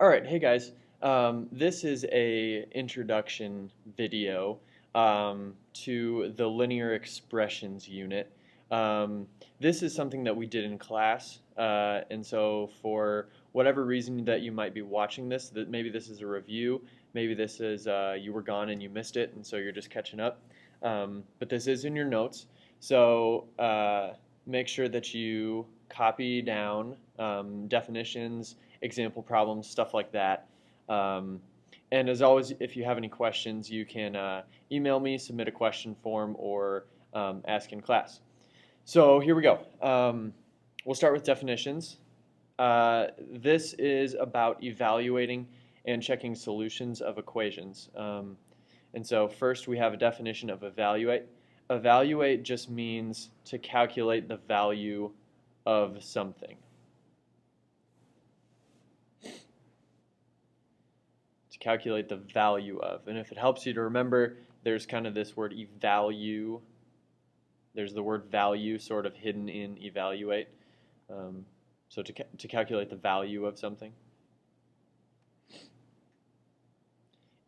All right, hey guys. This is a introduction video to the linear expressions unit. This is something that we did in class, and so for whatever reason that you might be watching this, that maybe this is a review, maybe this is you were gone and you missed it, and so you're just catching up. But this is in your notes, so make sure that you copy down definitions, example problems, stuff like that. Um, and as always, if you have any questions, you can email me, submit a question form, or ask in class. So here we go. We'll start with definitions. This is about evaluating and checking solutions of equations. And so first we have a definition of evaluate. Evaluate just means to calculate the value of something. To calculate the value of. And if it helps you to remember, there's kind of this word evalue. There's the word value sort of hidden in evaluate. So to calculate the value of something.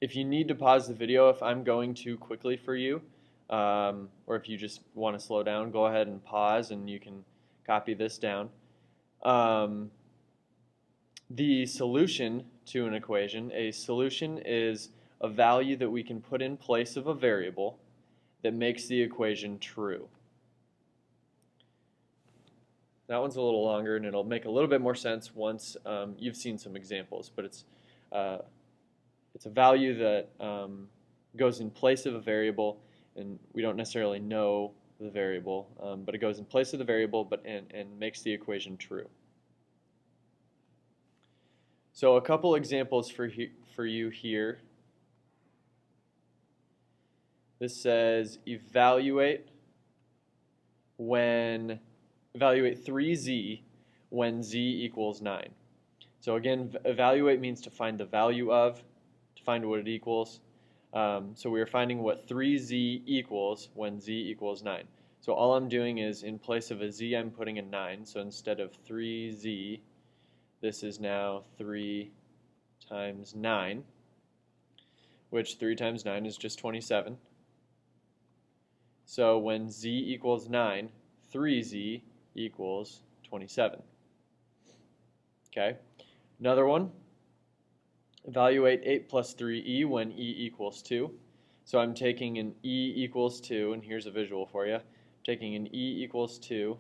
If you need to pause the video, if I'm going too quickly for you, or if you just want to slow down, go ahead and pause and you can copy this down. The solution to an equation, a solution is a value that we can put in place of a variable that makes the equation true. That one's a little longer and it'll make a little bit more sense once you've seen some examples, but it's a value that goes in place of a variable, and we don't necessarily know the variable, but it goes in place of the variable and makes the equation true. So a couple examples for you here. This says evaluate 3z when z equals 9. So again, evaluate means to find the value of, to find what it equals. So we are finding what 3z equals when z equals 9. So all I'm doing is, in place of a z, I'm putting a 9. So instead of 3z, this is now 3 times 9, which 3 times 9 is just 27. So when z equals 9, 3z equals 27. Okay, another one. Evaluate 8 plus 3e when e equals 2. So I'm taking an e equals 2, and here's a visual for you. I'm taking an e equals 2,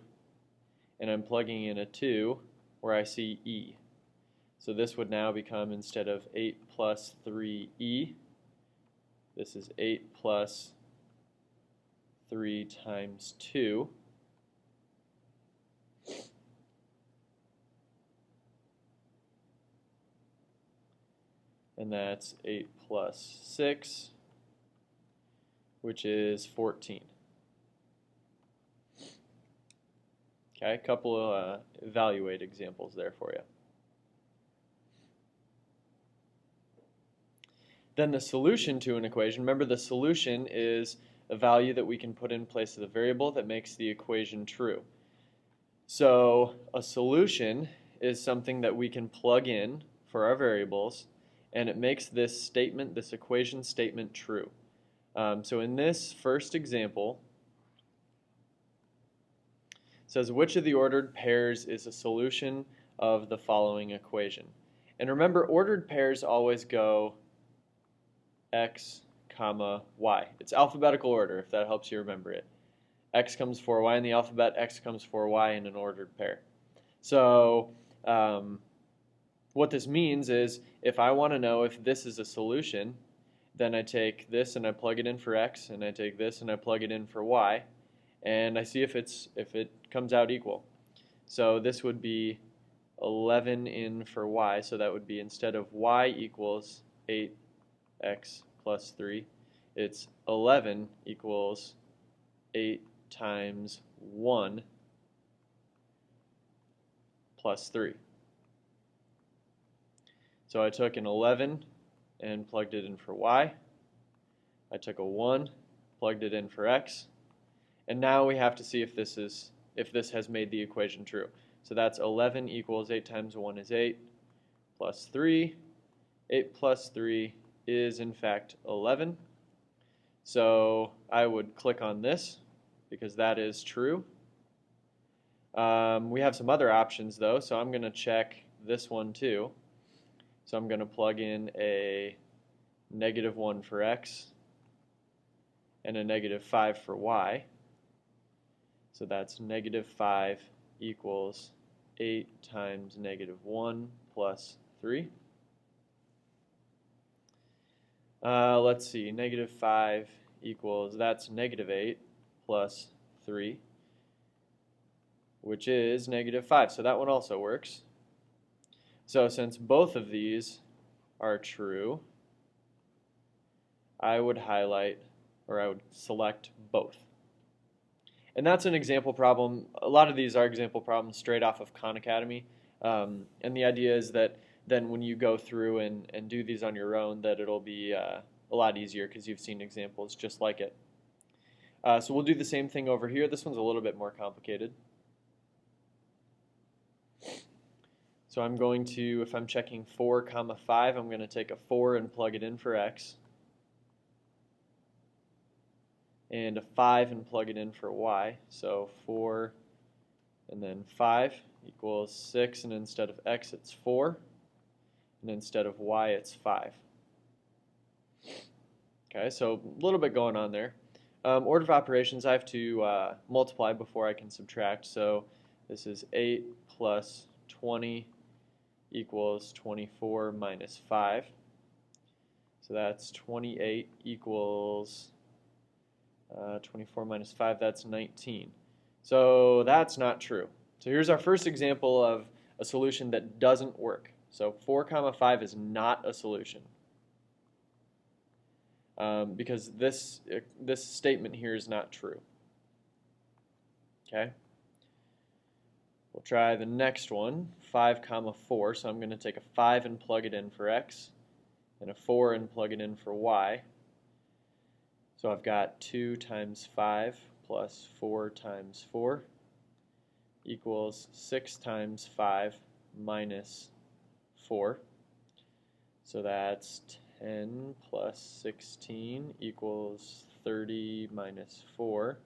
and I'm plugging in a 2 where I see e. So this would now become, instead of 8 plus 3e, this is 8 plus 3 times 2. And that's 8 plus 6, which is 14. Okay, a couple of evaluate examples there for you. Then the solution to an equation, remember the solution is a value that we can put in place of the variable that makes the equation true. So a solution is something that we can plug in for our variables, and it makes this statement, this equation statement, true. So in this first example, it says which of the ordered pairs is a solution of the following equation. And remember, ordered pairs always go x, comma, y. It's alphabetical order, if that helps you remember it. X comes before y in the alphabet, x comes before y in an ordered pair. So what this means is, if I want to know if this is a solution, then I take this and I plug it in for x, and I take this and I plug it in for y, and I see if it comes out equal. So this would be 11 in for y, so that would be, instead of y equals 8x plus 3, it's 11 equals 8 times 1 plus 3. So I took an 11 and plugged it in for y. I took a 1, plugged it in for x. And now we have to see if this has made the equation true. So that's 11 equals 8 times 1 is 8, plus 3 8 plus 3 is in fact 11. So I would click on this because that is true. We have some other options though, so I'm going to check this one too. So I'm going to plug in a -1 for x and a -5 for y. So that's -5 equals 8 times -1 plus 3. Let's see, -5 equals, that's -8 plus 3, which is -5. So that one also works. So since both of these are true, I would highlight, or I would select both. And that's an example problem. A lot of these are example problems straight off of Khan Academy. And the idea is that then when you go through and do these on your own, that it'll be a lot easier because you've seen examples just like it. So we'll do the same thing over here. This one's a little bit more complicated. So I'm going to, if I'm checking 4, 5, I'm going to take a 4 and plug it in for x, and a 5 and plug it in for y. So 4 and then 5 equals 6, and instead of x it's 4, and instead of y it's 5. Okay, so a little bit going on there. Order of operations, I have to multiply before I can subtract. So this is 8 plus 20 equals 24 minus 5. So that's 28 equals 24 minus 5, that's 19. So that's not true. So here's our first example of a solution that doesn't work. So 4, 5 is not a solution. Because this statement here is not true. Okay? We'll try the next one, 5, 4. So I'm going to take a 5 and plug it in for x, and a 4 and plug it in for y. So I've got 2 times 5 plus 4 times 4 equals 6 times 5 minus 4. So that's 10 plus 16 equals 30 minus 4.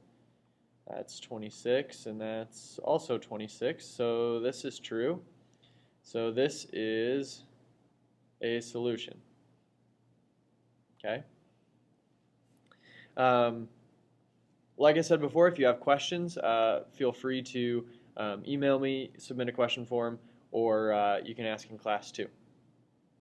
That's 26, and that's also 26. So this is true. So this is a solution. Okay? Like I said before, if you have questions, feel free to email me, submit a question form, or you can ask in class too.